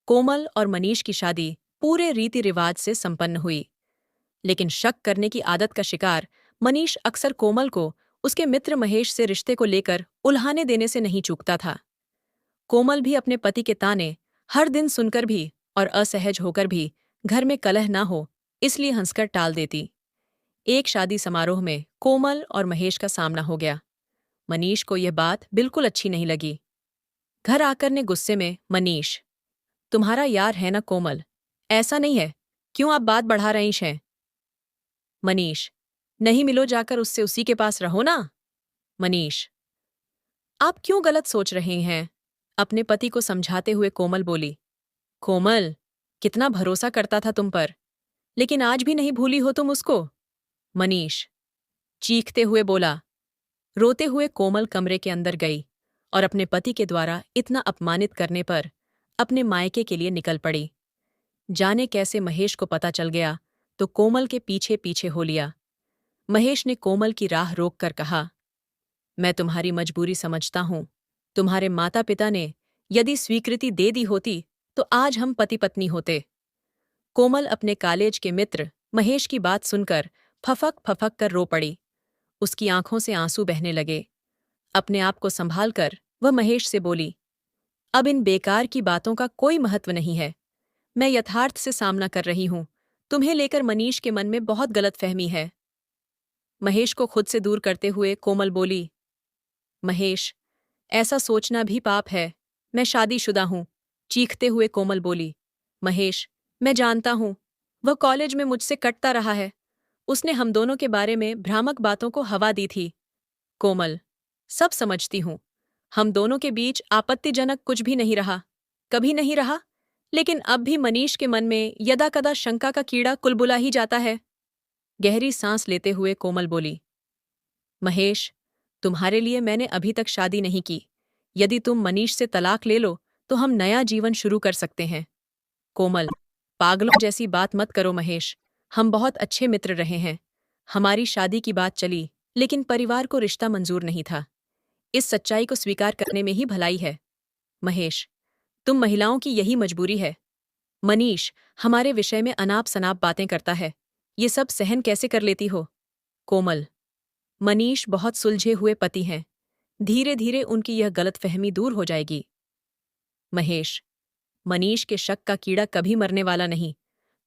कोमल और मनीष की शादी पूरे रीति रिवाज से संपन्न हुई। लेकिन शक करने की आदत का शिकार मनीष अक्सर कोमल को उसके मित्र महेश से रिश्ते को लेकर उल्हाने देने से नहीं चूकता था। कोमल भी अपने पति के ताने हर दिन सुनकर भी और असहज होकर भी घर में कलह ना हो इसलिए हंसकर टाल देती। एक शादी समारोह में कोमल और महेश का सामना हो गया। मनीष को यह बात बिल्कुल अच्छी नहीं लगी। घर आकर ने गुस्से में, मनीष, तुम्हारा यार है ना कोमल, ऐसा नहीं है, क्यों आप बात बढ़ा रही हैं? मनीष, नहीं मिलो जाकर उससे उसी के पास रहो ना। मनीष, आप क्यों गलत सोच रहे हैं? अपने पति को समझाते हुए कोमल बोली। कोमल, कितना भरोसा करता था तुम पर, लेकिन आज भी नहीं भूली हो तुम उसको? मनीष चीखते हुए बोला। रोते हुए कोमल कमरे के अंदर गई और अपने पति के द्वारा इतना अपमानित करने पर अपने मायके के लिए निकल पड़ी। जाने कैसे महेश को पता चल गया तो कोमल के पीछे पीछे हो लिया। महेश ने कोमल की राह रोककर कहा, मैं तुम्हारी मजबूरी समझता हूं। तुम्हारे माता पिता ने यदि स्वीकृति दे दी होती तो आज हम पति पत्नी होते। कोमल अपने कॉलेज के मित्र महेश की बात सुनकर फफक फफक कर रो पड़ी। उसकी आंखों से आंसू बहने लगे। अपने आप को संभालकर वह महेश से बोली, अब इन बेकार की बातों का कोई महत्व नहीं है। मैं यथार्थ से सामना कर रही हूं। तुम्हें लेकर मनीष के मन में बहुत गलतफहमी है। महेश को खुद से दूर करते हुए कोमल बोली, महेश, ऐसा सोचना भी पाप है। मैं शादीशुदा हूं। चीखते हुए कोमल बोली, महेश, मैं जानता हूं, वह कॉलेज में मुझसे कटता रहा है। उसने हम दोनों के बारे में भ्रामक बातों को हवा दी थी। कोमल, सब समझती हूं। हम दोनों के बीच आपत्तिजनक कुछ भी नहीं रहा, कभी नहीं रहा, लेकिन अब भी मनीष के मन में यदाकदा शंका का कीड़ा कुलबुला ही जाता है। गहरी सांस लेते हुए कोमल बोली, महेश, तुम्हारे लिए मैंने अभी तक शादी नहीं की। यदि तुम मनीष से तलाक ले लो तो हम नया जीवन शुरू कर सकते हैं। कोमल, पागलों जैसी बात मत करो महेश। हम बहुत अच्छे मित्र रहे हैं। हमारी शादी की बात चली, लेकिन परिवार को रिश्ता मंजूर नहीं था। इस सच्चाई को स्वीकार करने में ही भलाई है। महेश, तुम महिलाओं की यही मजबूरी है। मनीष हमारे विषय में अनाप शनाप बातें करता है। ये सब सहन कैसे कर लेती हो? कोमल, मनीष बहुत सुलझे हुए पति हैं। धीरे धीरे उनकी यह गलतफहमी दूर हो जाएगी। महेश, मनीष के शक का कीड़ा कभी मरने वाला नहीं।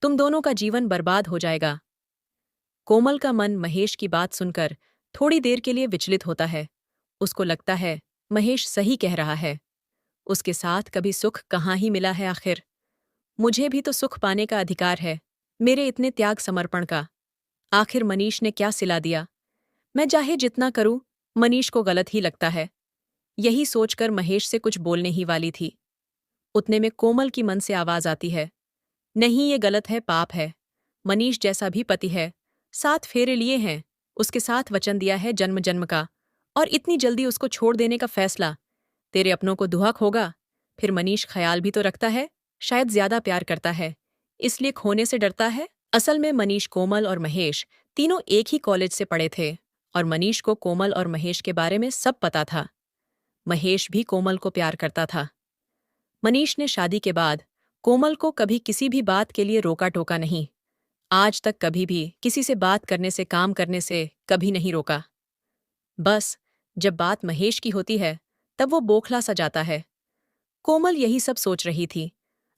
तुम दोनों का जीवन बर्बाद हो जाएगा। कोमल का मन महेश की बात सुनकर थोड़ी देर के लिए विचलित होता है। उसको लगता है महेश सही कह रहा है। उसके साथ कभी सुख कहाँ ही मिला है आखिर। मुझे भी तो सुख पाने का अधिकार है, मेरे इतने त्याग समर्पण का। आखिर मनीष ने क्या सिला दिया? मैं चाहे जितना करूं, मनीष को गलत ही लगता है। यही सोचकर महेश से कुछ बोलने ही वाली थी। उतने में कोमल की मन से आवाज आती है, नहीं, ये गलत है, पाप है। मनीष जैसा भी पति है, 7 फेरे लिए हैं, उसके साथ वचन दिया है जन्म जन्म का, और इतनी जल्दी उसको छोड़ देने का फैसला। तेरे अपनों को दुहक होगा। फिर मनीष ख्याल भी तो रखता है, शायद ज्यादा प्यार करता है, इसलिए खोने से डरता है। असल में मनीष, कोमल और महेश तीनों एक ही कॉलेज से पढ़े थे और मनीष को कोमल और महेश के बारे में सब पता था। महेश भी कोमल को प्यार करता था। मनीष ने शादी के बाद कोमल को कभी किसी भी बात के लिए रोका टोका नहीं। आज तक कभी भी किसी से बात करने से, काम करने से कभी नहीं रोका। बस जब बात महेश की होती है तब वो बौखला सा जाता है। कोमल यही सब सोच रही थी।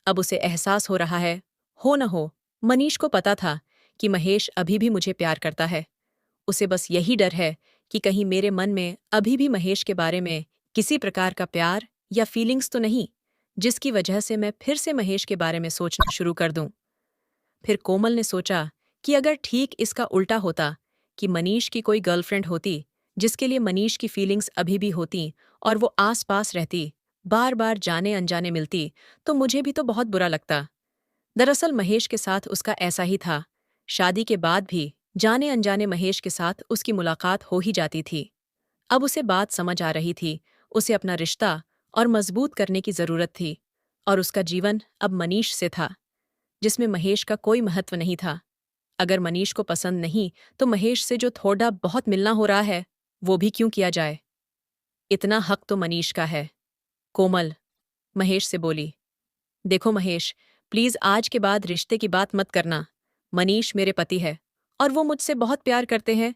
अब उसे एहसास हो रहा है, हो न हो, मनीष को पता था कि महेश अभी भी मुझे प्यार करता है। उसे बस यही डर है कि कहीं मेरे मन में अभी भी महेश के बारे में किसी प्रकार का प्यार या फीलिंग्स तो नहीं, जिसकी वजह से मैं फिर से महेश के बारे में सोचना शुरू कर दूं। फिर कोमल ने सोचा कि अगर ठीक इसका उल्टा होता, कि मनीष की कोई गर्लफ्रेंड होती जिसके लिए मनीष की फीलिंग्स अभी भी होती और वो आस पास रहती, बार बार जाने अनजाने मिलती, तो मुझे भी तो बहुत बुरा लगता। दरअसल महेश के साथ उसका ऐसा ही था। शादी के बाद भी जाने अनजाने महेश के साथ उसकी मुलाकात हो ही जाती थी। अब उसे बात समझ आ रही थी। उसे अपना रिश्ता और मजबूत करने की जरूरत थी, और उसका जीवन अब मनीष से था, जिसमें महेश का कोई महत्व नहीं था। अगर मनीष को पसंद नहीं तो महेश से जो थोड़ा बहुत मिलना हो रहा है वो भी क्यों किया जाए? इतना हक तो मनीष का है। कोमल महेश से बोली, देखो महेश, प्लीज आज के बाद रिश्ते की बात मत करना। मनीष मेरे पति है और वो मुझसे बहुत प्यार करते हैं,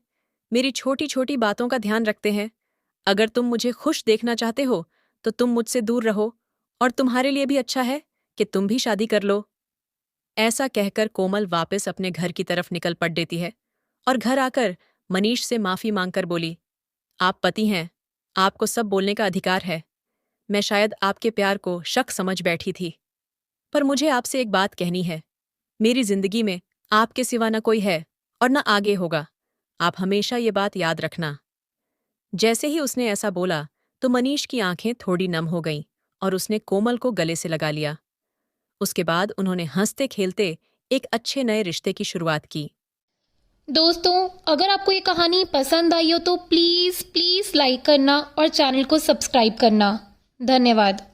मेरी छोटी छोटी बातों का ध्यान रखते हैं। अगर तुम मुझे खुश देखना चाहते हो तो तुम मुझसे दूर रहो, और तुम्हारे लिए भी अच्छा है कि तुम भी शादी कर लो। ऐसा कहकर कोमल वापस अपने घर की तरफ निकल पड़ देती है और घर आकर मनीष से माफी मांगकर बोली, आप पति हैं, आपको सब बोलने का अधिकार है। मैं शायद आपके प्यार को शक समझ बैठी थी, पर मुझे आपसे एक बात कहनी है। मेरी जिंदगी में आपके सिवा न कोई है और न आगे होगा। आप हमेशा ये बात याद रखना। जैसे ही उसने ऐसा बोला तो मनीष की आंखें थोड़ी नम हो गईं और उसने कोमल को गले से लगा लिया। उसके बाद उन्होंने हंसते खेलते एक अच्छे नए रिश्ते की शुरुआत की। दोस्तों, अगर आपको ये कहानी पसंद आई हो तो प्लीज़ प्लीज़ लाइक करना और चैनल को सब्सक्राइब करना। धन्यवाद।